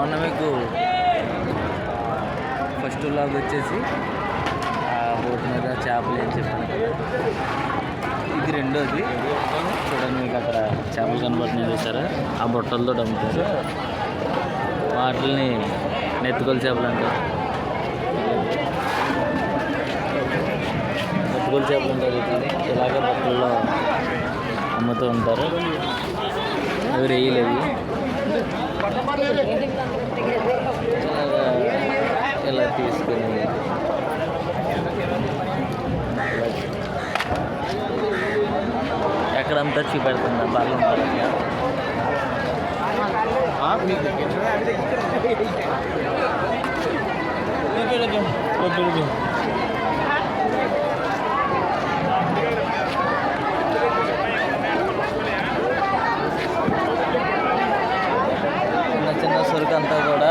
మొన్న మీకు first log వచ్చేసి బోట్ మీద చేపలు ఏం చెప్పాను కదా, ఇది రెండోది. చూడండి మీకు అక్కడ చేపలు కనబడుతున్నాయి చూసారా, ఆ బుట్టలతో అమ్ముతారు. వాటిని నెత్తుకొల చేపలు అంటారు. నెత్తుకొల చేపలు ఉంటారు వీటిని ఇలాగే బుట్టల్లో అమ్ముతూ ఉంటారు. అవి రేయలేవి ఇలా తీసుకుని ఎక్కడంతా చూపెడుతుందా బాగా ఉంటారు. చిన్న చిన్న సరుకు అంతా కూడా